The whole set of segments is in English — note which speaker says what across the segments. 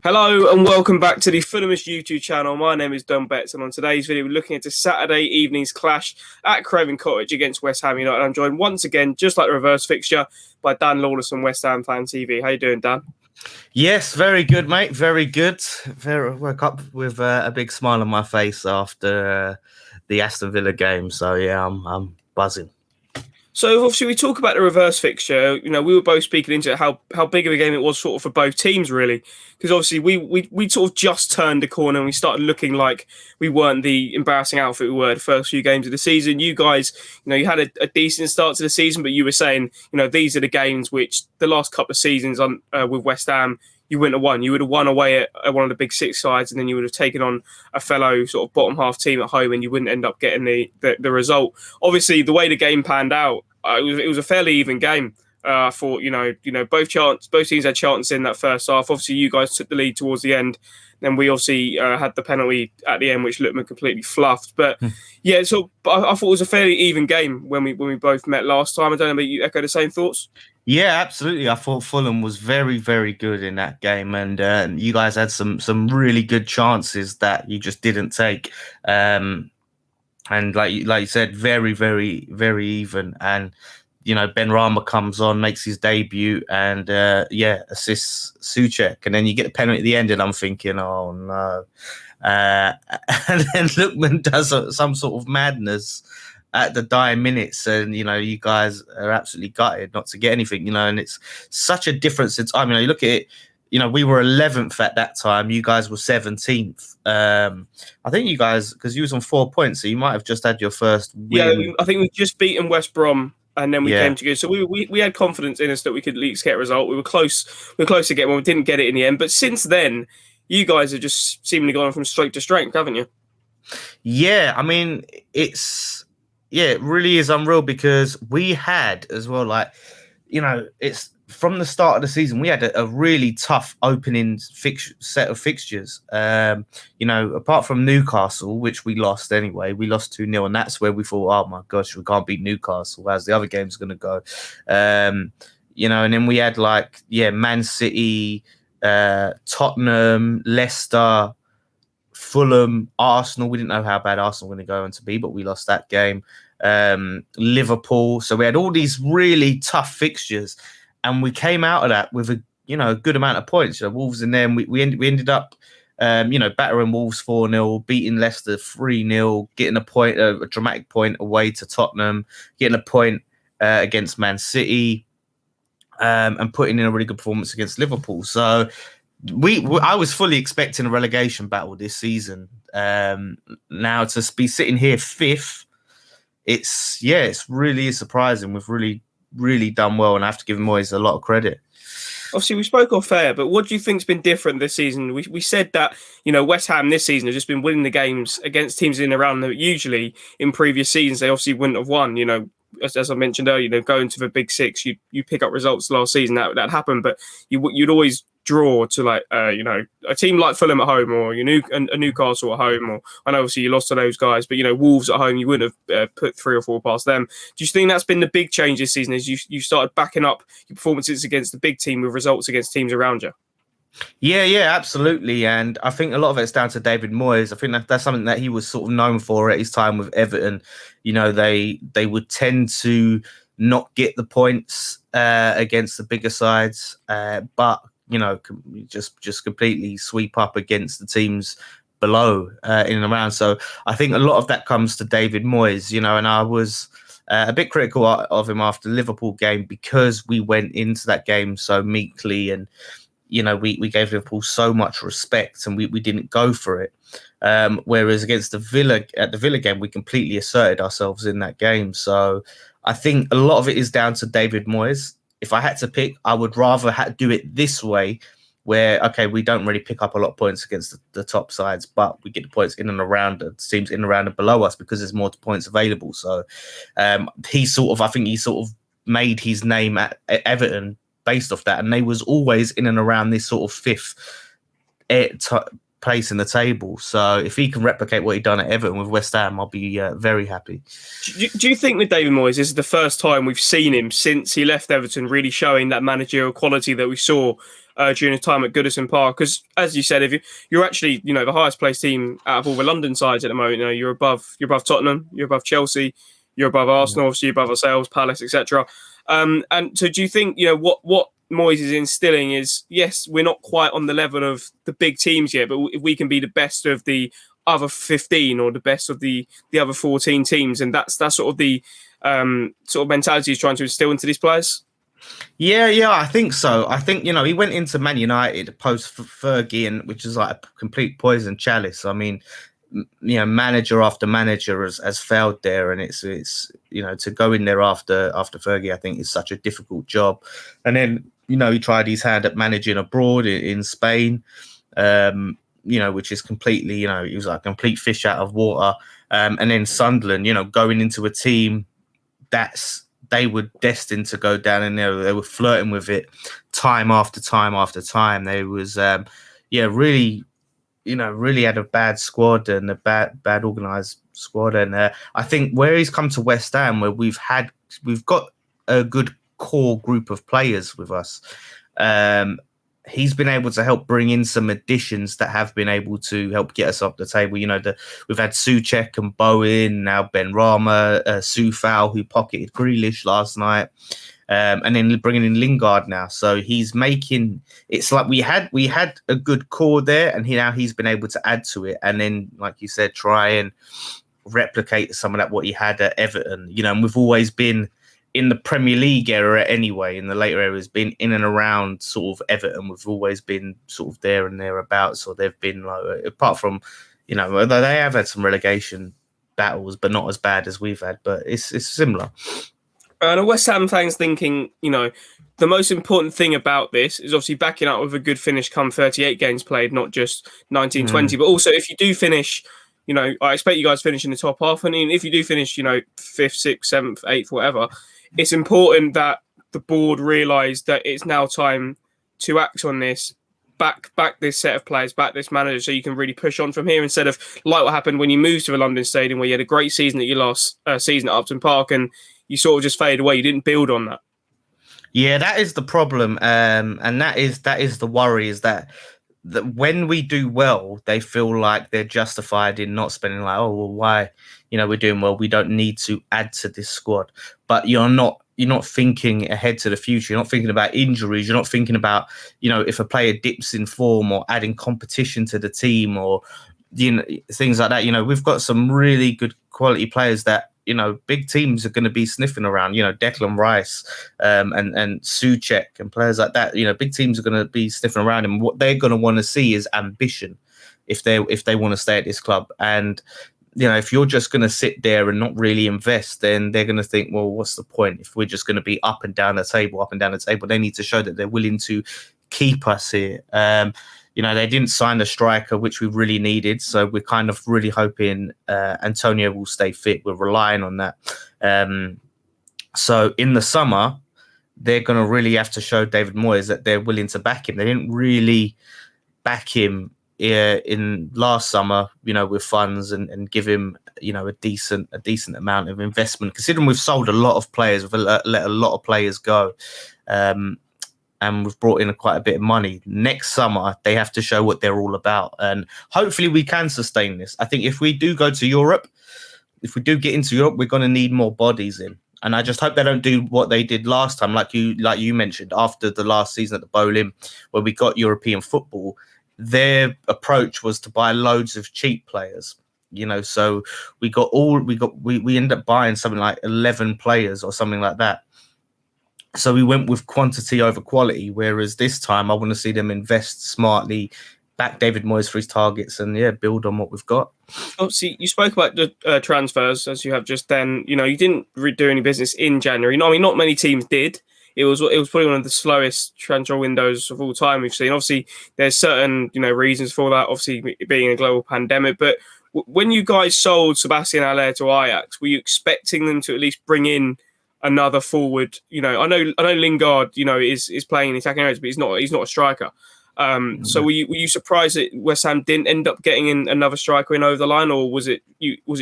Speaker 1: Hello and welcome back to the Fulhamish YouTube channel. My name is Don Betts, and on today's video we're looking at a Saturday evening's clash at Craven Cottage against West Ham United. I'm joined once again, just like the reverse fixture, by Dan Lawless from West Ham Fan TV. How you doing, Dan?
Speaker 2: Yes, very good, mate. Very good. Woke up with a big smile on my face after the Aston Villa game. So yeah, I'm buzzing.
Speaker 1: So obviously we talk about the reverse fixture. You know, we were both speaking into how big of a game it was sort of for both teams, really, because obviously we sort of just turned the corner and we started looking like we weren't the embarrassing outfit we were the first few games of the season. You guys, you had a decent start to the season, but you were saying, these are the games which the last couple of seasons on with West Ham you wouldn't have won. You would have won away at one of the big six sides, and then you would have taken on a fellow sort of bottom half team at home, and you wouldn't end up getting the result. Obviously, the way the game panned out, it was a fairly even game. I thought, both teams had chances in that first half. Obviously, you guys took the lead towards the end. Then we obviously had the penalty at the end, which Lookman completely fluffed. But yeah, I thought it was a fairly even game when we both met last time. I don't know, but you echo the same thoughts?
Speaker 2: Yeah, absolutely. I thought Fulham was very, very good in that game, and you guys had some really good chances that you just didn't take. And like you said, very, very, very even. And Ben Rama comes on, makes his debut, and assists Souček, and then you get the penalty at the end, and I'm thinking, oh no. And then Lookman does some sort of madness at the dying minutes, and you guys are absolutely gutted not to get anything, and it's such a difference. You look at it, we were 11th at that time, you guys were 17th. I think you guys, because you was on 4 points, so you might have just had your first win.
Speaker 1: Yeah, I think we've just beaten West Brom, and then we came together. So we had confidence in us that we could at least get a result. We were close to getting one. We didn't get it in the end, but since then you guys have just seemingly gone from strength to strength, haven't you?
Speaker 2: Yeah, I mean, it really is unreal, because we had as well, it's from the start of the season, we had a really tough opening set of fixtures. Apart from Newcastle, which we lost anyway, we lost 2-0, and that's where we thought, oh my gosh, we can't beat Newcastle. How's the other games going to go? And then we had Man City, Tottenham, Leicester, Fulham, Arsenal. We didn't know how bad Arsenal were going to go on to be, but we lost that game. Liverpool. So we had all these really tough fixtures, and we came out of that with a good amount of points. Wolves in there, and we ended up battering Wolves 4-0, beating Leicester 3-0, getting a dramatic point away to Tottenham, getting a point against Man City, and putting in a really good performance against Liverpool. So I was fully expecting a relegation battle this season. Now to be sitting here 5th, it's really surprising. We've really done well, and I have to give Moyes a lot of credit.
Speaker 1: Obviously, we spoke off air, but what do you think's been different this season? We said that West Ham this season have just been winning the games against teams in and around that usually in previous seasons they obviously wouldn't have won. As I mentioned earlier, going to the Big Six, you pick up results last season that happened, but you'd always draw to a team like Fulham at home, or a Newcastle at home, or I know obviously you lost to those guys, but Wolves at home you wouldn't have put 3 or 4 past them. Do you think that's been the big change this season, as you started backing up your performances against the big team with results against teams around you?
Speaker 2: Yeah, absolutely. And I think a lot of it's down to David Moyes. I think that's something that he was sort of known for at his time with Everton. They would tend to not get the points against the bigger sides, but just completely sweep up against the teams below in and around. So I think a lot of that comes to David Moyes, and I was a bit critical of him after the Liverpool game, because we went into that game so meekly, and we gave Liverpool so much respect, and we didn't go for it. Whereas against the Villa game, we completely asserted ourselves in that game. So I think a lot of it is down to David Moyes. If I had to pick, I would rather do it this way, where, okay, we don't really pick up a lot of points against the top sides, but we get the points in and around the teams in and around and below us, because there's more points available. So I think he sort of made his name at Everton based off that, and they was always in and around this sort of 5th place in the table. So if he can replicate what he done at Everton with West Ham, I'll be very happy.
Speaker 1: Do you think that David Moyes, this is the first time we've seen him since he left Everton really showing that managerial quality that we saw during his time at Goodison Park? Because as you said, if you're actually the highest placed team out of all the London sides at the moment, you're above Tottenham, you're above Chelsea, you're above Arsenal, obviously you're above ourselves, Palace, etc. And so do you think what Moyes is instilling is, yes, we're not quite on the level of the big teams yet, but if we can be the best of the other 15 or the best of the other 14 teams, and that's sort of the sort of mentality he's trying to instill into these players?
Speaker 2: Yeah, I think so. I think, he went into Man United post Fergie, and which is like a complete poison chalice. I mean, manager after manager has failed there, and it's to go in there after Fergie, I think is such a difficult job. And then he tried his hand at managing abroad in Spain, which is completely, he was like a complete fish out of water. And then Sunderland, going into a team they were destined to go down in there. They were flirting with it time after time after time. They was really had a bad squad and a bad organised squad. And I think where he's come to West Ham, where we've got a good core group of players with us, he's been able to help bring in some additions that have been able to help get us up the table. We've had Souček and Bowen, now Ben Rama, Soufal, who pocketed Grealish last night. And then bringing in Lingard now, so he's making it's like we had a good core there, and now he's been able to add to it, and then, like you said, try and replicate some of that what he had at Everton. And we've always been in the Premier League era anyway. In the later eras, been in and around sort of Everton. We've always been sort of there and thereabouts. So they've been like, apart from they have had some relegation battles, but not as bad as we've had. But it's similar.
Speaker 1: And West Ham fans thinking, the most important thing about this is obviously backing up with a good finish come 38 games played, not just 19, 20. But also, if you do finish, I expect you guys to finish in the top half. And if you do finish, 5th, 6th, 7th, 8th, whatever, it's important that the board realise that it's now time to act on this, back this set of players, back this manager, so you can really push on from here, instead of like what happened when you moved to a London stadium where you had a great season at your last season at Upton Park, and you sort of just faded away. You didn't build on that.
Speaker 2: Yeah, that is the problem, and that is the worry, is that when we do well, they feel like they're justified in not spending, like, oh, well, why? We're doing well, we don't need to add to this squad. But you're not thinking ahead to the future. You're not thinking about injuries. You're not thinking about, if a player dips in form, or adding competition to the team, or things like that. We've got some really good quality players that big teams are going to be sniffing around. Declan Rice and Souček and players like that. Big teams are going to be sniffing around him. What they're going to want to see is ambition if they want to stay at this club. And if you're just going to sit there and not really invest, then they're going to think, well, what's the point if we're just going to be up and down the table? They need to show that they're willing to keep us here. They didn't sign the striker, which we really needed. So we're kind of really hoping Antonio will stay fit. We're relying on that. So in the summer, they're going to really have to show David Moyes that they're willing to back him. They didn't really back him in last summer, with funds and give him, a decent amount of investment, considering we've sold a lot of players, we've let a lot of players go. And we've brought in quite a bit of money. Next summer, they have to show what they're all about. And hopefully we can sustain this. I think if we do go to Europe, if we do get into Europe, we're going to need more bodies in. And I just hope they don't do what they did last time, like you mentioned, after the last season at the Bolim, where we got European football. Their approach was to buy loads of cheap players. So we ended up buying something like 11 players or something like that. So we went with quantity over quality, whereas this time I want to see them invest smartly, back David Moyes for his targets, and build on what we've got.
Speaker 1: Obviously, you spoke about the transfers, as you have just then. You didn't do any business in January. Not many teams did. It was probably one of the slowest transfer windows of all time we've seen. Obviously, there's certain reasons for that. Obviously, being a global pandemic, but when you guys sold Sebastian Haller to Ajax, were you expecting them to at least bring in another forward? I know Lingard, is playing in attacking areas, but he's not a striker. So were you surprised that West Ham didn't end up getting in another striker in over the line, or was it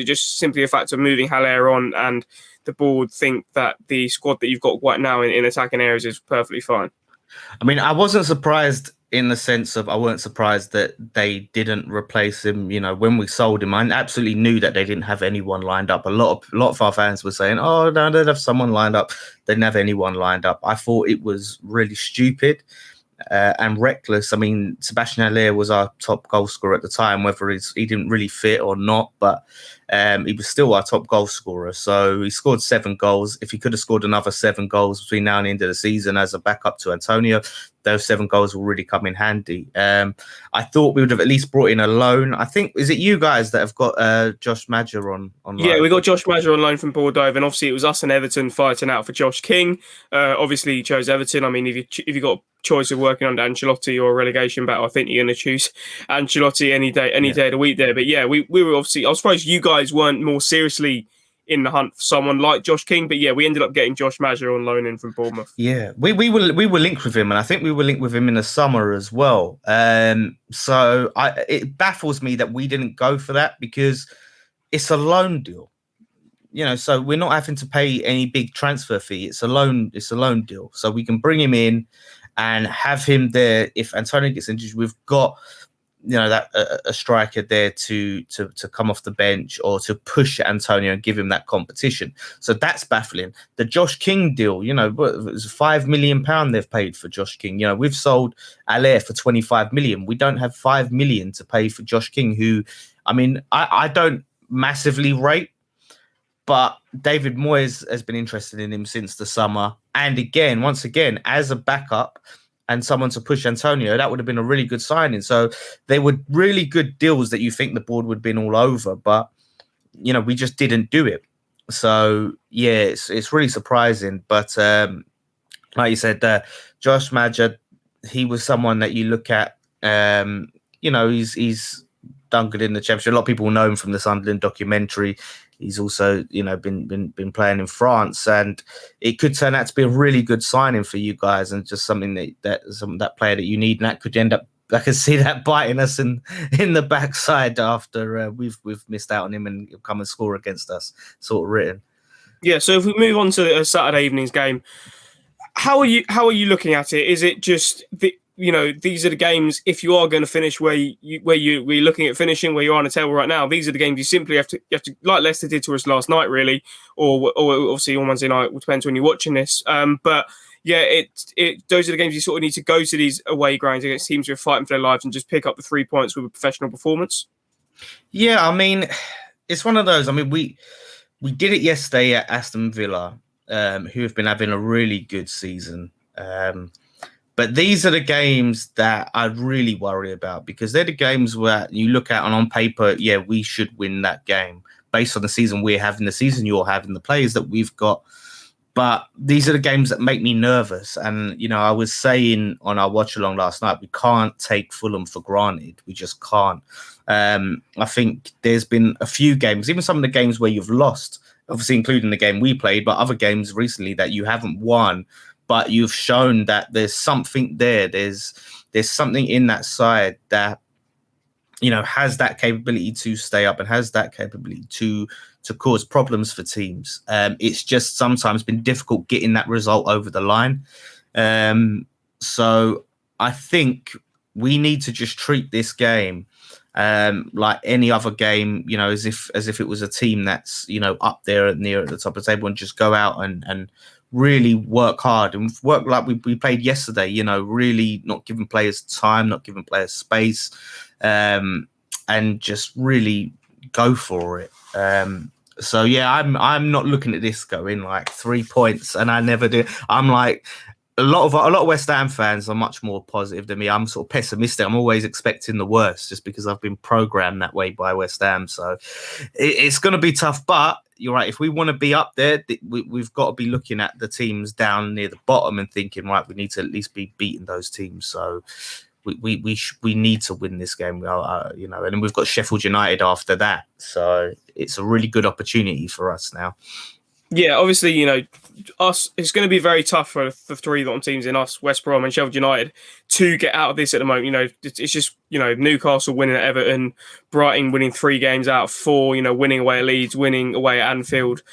Speaker 1: just simply a fact of moving Haller on and the board think that the squad that you've got right now in attacking areas is perfectly fine?
Speaker 2: I mean, I wasn't surprised in the sense of I weren't surprised that they didn't replace him. You know, when we sold him, I absolutely knew that they didn't have anyone lined up. A lot of our fans were saying, "Oh, no, they'd have someone lined up." They didn't have anyone lined up. I thought it was really stupid and reckless. I mean, Sebastian Haller was our top goal scorer at the time, whether he didn't really fit or not, but he was still our top goal scorer. So he scored 7 goals. If he could have scored another 7 goals between now and the end of the season as a backup to Antonio, those 7 goals will really come in handy. I thought we would have at least brought in a loan. I think, is it you guys that have got Josh Madger on loan?
Speaker 1: Yeah, we got Josh Madger on loan from Bordeaux, and obviously it was us and Everton fighting out for Josh King. Obviously, he chose Everton. I mean, if you got a choice of working under Ancelotti or a relegation battle, I think you're going to choose Ancelotti any day of the week there. But yeah, we were obviously, I was surprised you guys weren't more seriously in the hunt for someone like Josh King, but yeah, we ended up getting Josh Madger on loan in from Bournemouth.
Speaker 2: Yeah, we were linked with him, and I think we were linked with him in the summer as well. So it baffles me that we didn't go for that because it's a loan deal, you know. So we're not having to pay any big transfer fee. It's a loan deal, so we can bring him in and have him there if Antonio gets injured. We've got, you know, that a striker there to come off the bench or to push Antonio and give him that competition. So that's baffling. The Josh King deal, you know, it was £5 million they've paid for Josh King. You know, we've sold Haller for 25 million. We don't have 5 million to pay for Josh King, who, I mean, I don't massively rate, but David Moyes has been interested in him since the summer. And again, once again, as a backup and someone to push Antonio, that would have been a really good signing. So they were really good deals that you think the board would have been all over, but, you know, we just didn't do it. So, yeah, it's really surprising. But like you said, Josh Madger, he was someone that you look at, you know, he's done good in the Championship. A lot of people know him from the Sunderland documentary. He's also, you know, been playing in France, and it could turn out to be a really good signing for you guys, and just something that player that you need, and that could end up. I can see that biting us in the backside after we've missed out on him and he'll come and score against us, sort of written.
Speaker 1: Yeah. So if we move on to a Saturday evening's game, how are you looking at it? Is it just these are the games, if you are going to finish where you're looking at finishing, where you are on the table right now, these are the games you simply have to, like Leicester did to us last night, really, or obviously on Wednesday night, it depends when you're watching this. But yeah, those are the games you sort of need to go to these away grounds against teams who are fighting for their lives and just pick up the 3 points with a professional performance.
Speaker 2: Yeah, I mean, it's one of those. I mean, we did it yesterday at Aston Villa, who have been having a really good season. But these are the games that I really worry about, because they're the games where you look at and on paper, yeah, we should win that game based on the season we're having, the season you're having, the players that we've got. But these are the games that make me nervous. And, you know, I was saying on our watch along last night, we can't take Fulham for granted. We just can't. I think there's been a few games, even some of the games where you've lost, obviously including the game we played, but other games recently that you haven't won. But you've shown that there's something there. There's something in that side that, you know, has that capability to stay up and has that capability to cause problems for teams. It's just sometimes been difficult getting that result over the line. So I think we need to just treat this game like any other game, you know, as if it was a team that's, you know, up there near at the top of the table, and just go out and really work hard and work like we played yesterday, you know, really not giving players time, not giving players space, and just really go for it. So yeah, I'm not looking at this going like 3 points, and I never do. I'm like, a lot of West Ham fans are much more positive than me. I'm sort of pessimistic. I'm always expecting the worst just because I've been programmed that way by West Ham. So it's going to be tough, but you're right. If we want to be up there, we've got to be looking at the teams down near the bottom and thinking, right, we need to at least be beating those teams. So we need to win this game, you know, and then we've got Sheffield United after that. So it's a really good opportunity for us now.
Speaker 1: Yeah, obviously, us. It's going to be very tough for the three bottom teams in us, West Brom and Sheffield United, to get out of this at the moment. It's just Newcastle winning at Everton, Brighton winning 3 games out of 4. Winning away at Leeds, winning away at Anfield,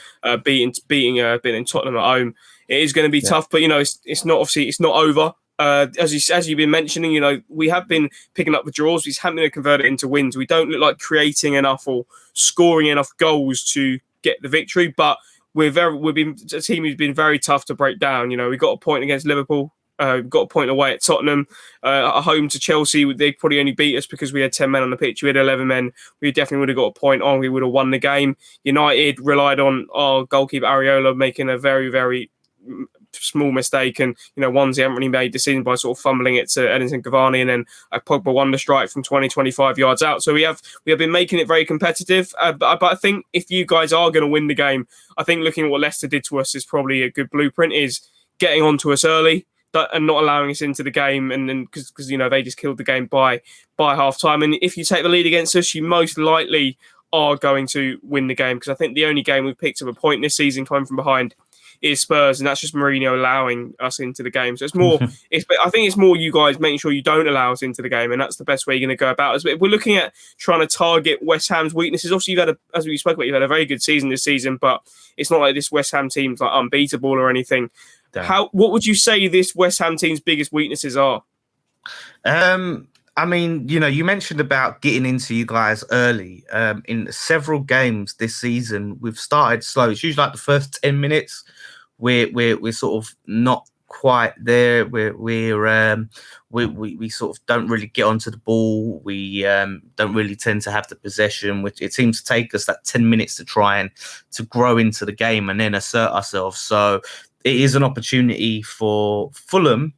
Speaker 1: beating Tottenham at home. It is going to be
Speaker 2: Yeah.
Speaker 1: tough, but it's not obviously it's not over. As you've been mentioning, we have been picking up the draws. We just haven't been converted into wins. We don't look like creating enough or scoring enough goals to get the victory, but we've been a team who's been very tough to break down. We got a point against Liverpool, got a point away at Tottenham, at home to Chelsea. They probably only beat us because we had 10 men on the pitch. We had 11 men. We definitely would have got a point on. We would have won the game. United relied on our goalkeeper Areola making a very, very small mistake, and ones he hadn't really made decision by sort of fumbling it to Edinson Cavani, and then a Pogba wonder strike from 20-25 yards out. So we have been making it very competitive, but I think if you guys are going to win the game, I think looking at what Leicester did to us is probably a good blueprint, is getting onto us early and not allowing us into the game, and then because they just killed the game by half time. And if you take the lead against us, you most likely are going to win the game, because I think the only game we've picked up a point this season coming from behind is Spurs, and that's just Mourinho allowing us into the game. So it's more, I think it's more you guys making sure you don't allow us into the game, and that's the best way you're going to go about it. But if we're looking at trying to target West Ham's weaknesses, obviously as we spoke about, you've had a very good season this season, but it's not like this West Ham team's like unbeatable or anything.
Speaker 2: Damn.
Speaker 1: What would you say this West Ham team's biggest weaknesses are?
Speaker 2: I mean, you mentioned about getting into you guys early. In several games this season, we've started slow. It's usually like the first 10 minutes we're sort of not quite there. We sort of don't really get onto the ball. We don't really tend to have the possession, which it seems to take us that 10 minutes to try and to grow into the game and then assert ourselves. So it is an opportunity for Fulham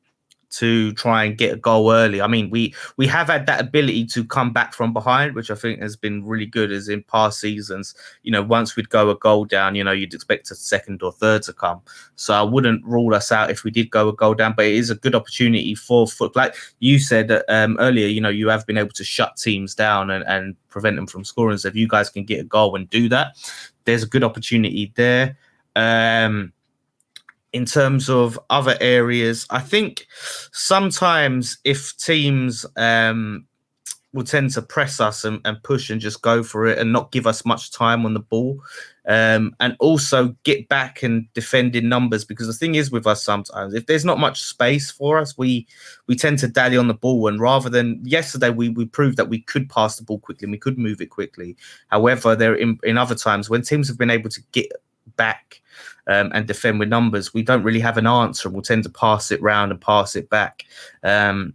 Speaker 2: to try and get a goal early. I mean, we have had that ability to come back from behind, which I think has been really good, as in past seasons. Once we'd go a goal down, you'd expect a second or third to come. So I wouldn't rule us out if we did go a goal down, but it is a good opportunity for football. Like you said earlier, you have been able to shut teams down and prevent them from scoring. So if you guys can get a goal and do that, there's a good opportunity there. In terms of other areas, I think sometimes if teams will tend to press us and push and just go for it and not give us much time on the ball, and also get back and defend in numbers, because the thing is with us sometimes, if there's not much space for us, we tend to dally on the ball. And rather than yesterday, we proved that we could pass the ball quickly and we could move it quickly. However, there in other times when teams have been able to get back and defend with numbers, we don't really have an answer, and we'll tend to pass it round and pass it back. And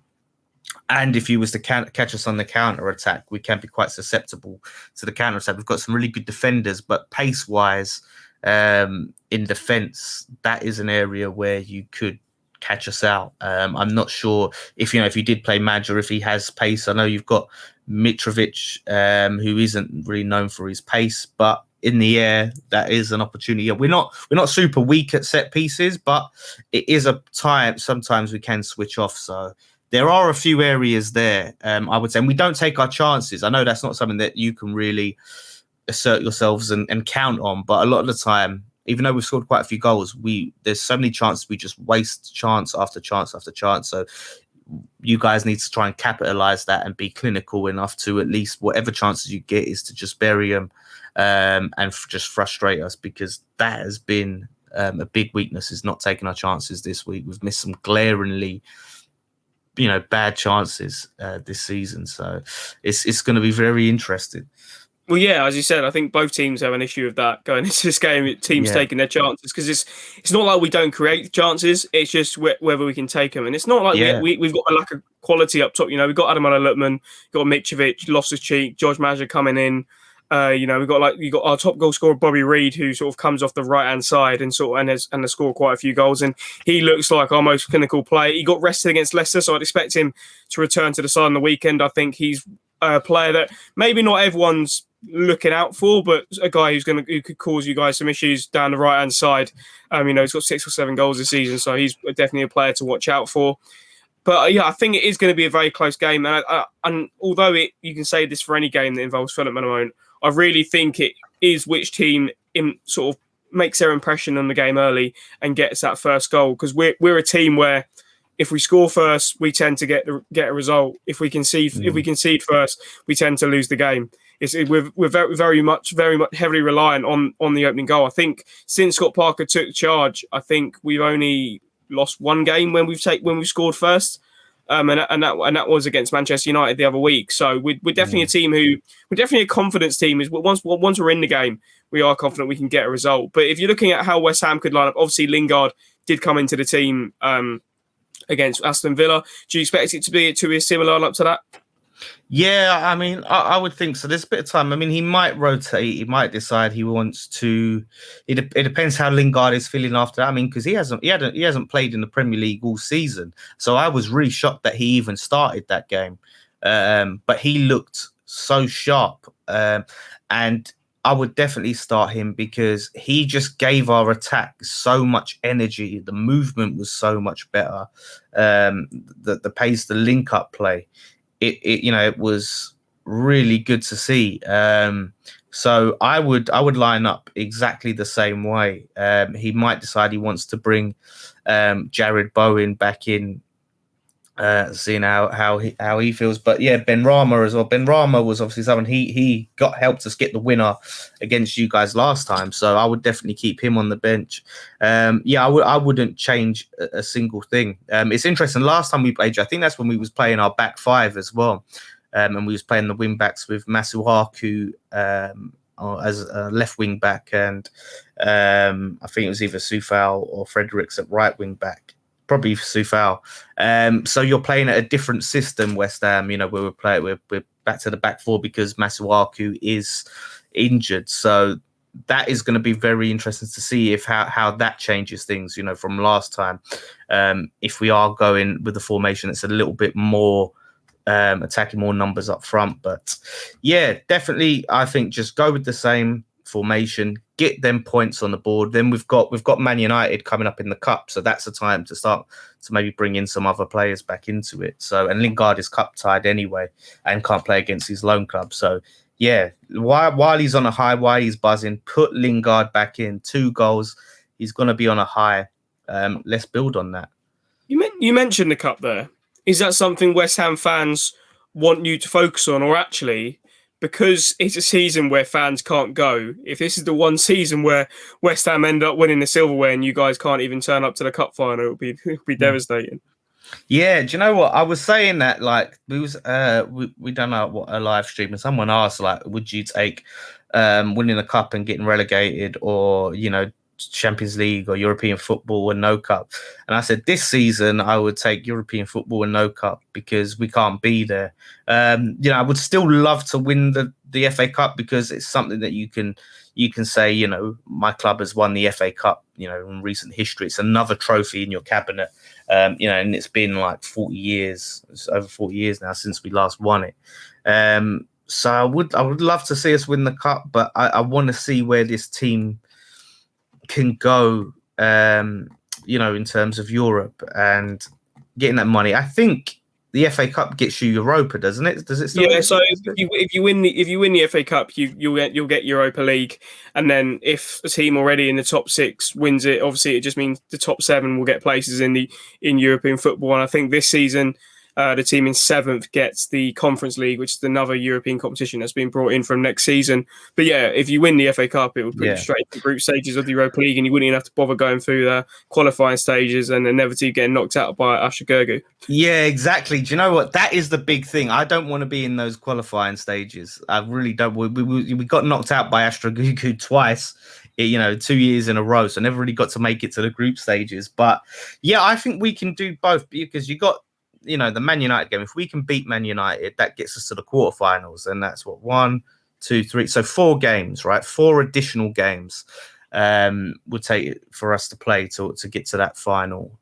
Speaker 2: if you was to catch us on the counter attack, we can be quite susceptible to the counter attack. We've got some really good defenders, but pace wise, in defence, that is an area where you could catch us out. I'm not sure if you did play Madger, if he has pace. I know you've got Mitrovic, who isn't really known for his pace, but in the air, that is an opportunity. We're not super weak at set pieces, but it is a time sometimes we can switch off. So there are a few areas there, I would say, and we don't take our chances. I know that's not something that you can really assert yourselves and count on, but a lot of the time, even though we've scored quite a few goals, there's so many chances we just waste chance after chance after chance. So you guys need to try and capitalize that and be clinical enough to, at least whatever chances you get, is to just bury them and just frustrate us, because that has been a big weakness, is not taking our chances this week. We've missed some glaringly bad chances this season, so it's going to be very interesting.
Speaker 1: Well, yeah, as you said, I think both teams have an issue with that going into this game. Teams taking their chances, because it's not like we don't create chances. It's just whether we can take them, and it's not like we've got a lack of quality up top. We've got Adam Lutman, got Mitrovic, Loftus Cheek, George Mazza coming in. We've got our top goal scorer Bobby Reed, who sort of comes off the right hand side and has scored quite a few goals, and he looks like our most clinical player. He got rested against Leicester, so I'd expect him to return to the side on the weekend. I think he's a player that maybe not everyone's looking out for, but a guy who could cause you guys some issues down the right hand side. He's got 6 or 7 goals this season, so he's definitely a player to watch out for. But I think it is going to be a very close game, and although you can say this for any game that involves Fulham at the moment, I really think it is which team in sort of makes their impression on the game early and gets that first goal. Because we're a team where if we score first, we tend to get a result. If we concede first, we tend to lose the game. We're very much heavily reliant on the opening goal. I think since Scott Parker took charge, I think we've only lost one game when we've scored first, and that was against Manchester United the other week. So we're definitely a team we're definitely a confidence team. Is once we're in the game, we are confident we can get a result. But if you're looking at how West Ham could line up, obviously Lingard did come into the team against Aston Villa. Do you expect it to be a similar lineup to that?
Speaker 2: Yeah, I mean, I would think so. There's a bit of time. I mean, he might rotate. He might decide he wants to. It depends how Lingard is feeling after that. I mean, because he hasn't played in the Premier League all season. So I was really shocked that he even started that game. But he looked so sharp, and I would definitely start him because he just gave our attack so much energy. The movement was so much better. The pace, the link-up play. It was really good to see. So I would line up exactly the same way. He might decide he wants to bring Jared Bowen back in, seeing how he feels. But yeah, Ben Rama as well. Ben Rama was obviously someone he helped us get the winner against you guys last time. So I would definitely keep him on the bench. I wouldn't change a single thing. It's interesting. Last time we played, I think that's when we was playing our back five as well, and we was playing the wing backs with Masuaku as a left wing back, and I think it was either Sufal or Fredericks at right wing back. Probably Sufal. So you're playing at a different system, West Ham. Where we're back to the back four because Masuaku is injured. So that is going to be very interesting to see if how that changes things. From last time, if we are going with the formation that's a little bit more attacking, more numbers up front. But yeah, definitely, I think just go with the same formation, get them points on the board. Then we've got Man United coming up in the cup, so that's the time to start to maybe bring in some other players back into it. So, and Lingard is cup tied anyway and can't play against his loan club. So yeah, while he's on a high, while he's buzzing, put Lingard back in. 2 goals, he's going to be on a high. Let's build on that.
Speaker 1: You mentioned the cup there. Is that something West Ham fans want you to focus on, or actually, because it's a season where fans can't go, if this is the one season where West Ham end up winning the silverware and you guys can't even turn up to the cup final, it'll be devastating.
Speaker 2: Yeah, do you know what? I was saying that, like, we done a live stream and someone asked, like, would you take winning the cup and getting relegated, or Champions League or European football and no cup? And I said this season I would take European football and no cup because we can't be there. I would still love to win the FA Cup because it's something that you can say, my club has won the FA Cup, in recent history. It's another trophy in your cabinet, and it's been like 40 years. It's over 40 years now since we last won it. So I would love to see us win the cup, but I want to see where this team can go, in terms of Europe and getting that money. I think the FA Cup gets you Europa, doesn't it? Does it? Still
Speaker 1: So if you win the FA Cup, you'll get Europa League, and then if a team already in the top 6 wins it, obviously it just means the top 7 will get places in European football. And I think this season, the team in 7th gets the Conference League, which is another European competition that's been brought in from next season. But yeah, if you win the FA Cup, it would put you straight to the group stages of the Europa League, and you wouldn't even have to bother going through the qualifying stages and inevitably getting knocked out by Ashagurgu.
Speaker 2: Yeah, exactly. Do you know what? That is the big thing. I don't want to be in those qualifying stages. I really don't. We got knocked out by Ashagurgu twice, 2 years in a row, so never really got to make it to the group stages. But yeah, I think we can do both because you got the Man United game. If we can beat Man United, that gets us to the quarterfinals, and that's what 1, 2, 3. So 4 games, right? 4 additional games would take it for us to play to get to that final.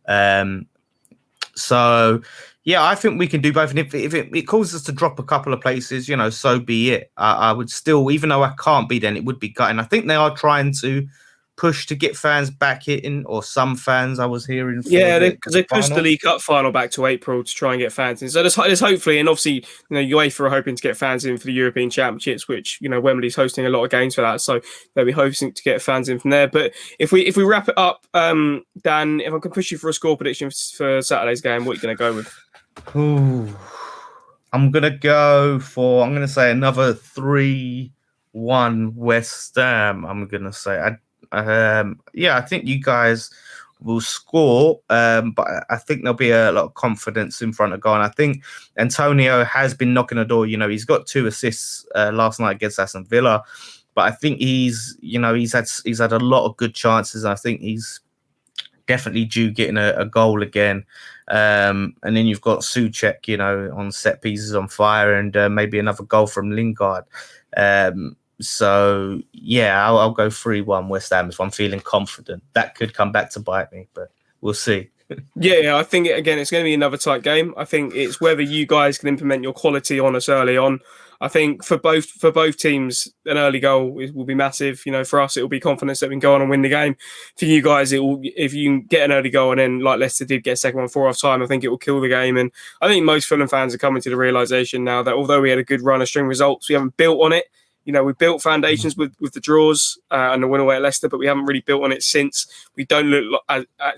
Speaker 2: So yeah, I think we can do both. And if it causes us to drop a couple of places, so be it. I would still, even though I can't be, then it would be gutting. I think they are trying to push to get fans back in, or some fans I was hearing. For
Speaker 1: because they pushed
Speaker 2: final.
Speaker 1: the League Cup final back to April to try and get fans in. So there's hopefully, and obviously, UEFA are hoping to get fans in for the European Championships, which Wembley's hosting a lot of games for that. So they'll be hoping to get fans in from there. But if we wrap it up, Dan, if I can push you for a score prediction for Saturday's game, what are you going to go with?
Speaker 2: Ooh. I'm going to say another 3-1 West Ham. I'm going to say, I think you guys will score, but I think there'll be a lot of confidence in front of goal. And I think Antonio has been knocking the door. He's got 2 assists last night against Aston Villa, but I think he's had a lot of good chances. I think he's definitely due getting a goal again. And then you've got Souček, on set pieces on fire, and maybe another goal from Lingard. So, yeah, I'll go 3-1 West Ham if I'm feeling confident. That could come back to bite me, but we'll see.
Speaker 1: Yeah, I think, again, it's going to be another tight game. I think it's whether you guys can implement your quality on us early on. I think for both teams, an early goal will be massive. For us, it will be confidence that we can go on and win the game. For you guys, if you can get an early goal and then, like Leicester did, get a second one 4 off time, I think it will kill the game. And I think most Fulham fans are coming to the realisation now that although we had a good run of string results, we haven't built on it. We built foundations with the draws and the win away at Leicester, but we haven't really built on it since. We don't look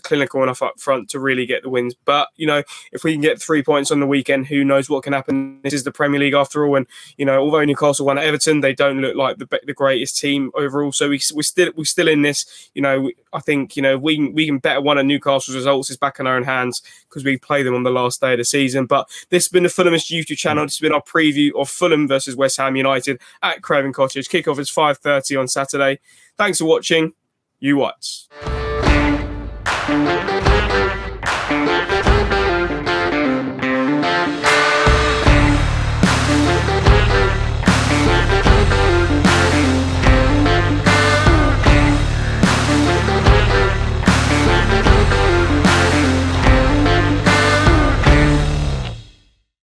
Speaker 1: clinical enough up front to really get the wins. But, if we can get 3 points on the weekend, who knows what can happen. This is the Premier League after all. And, although Newcastle won at Everton, they don't look like the greatest team overall. So we're still in this. I think, we can bet one of Newcastle's results is back in our own hands because we play them on the last day of the season. But this has been the Fulhamish YouTube channel. This has been our preview of Fulham versus West Ham United at Craven Cottage. Kickoff is 5:30 on Saturday. Thanks for watching. You what?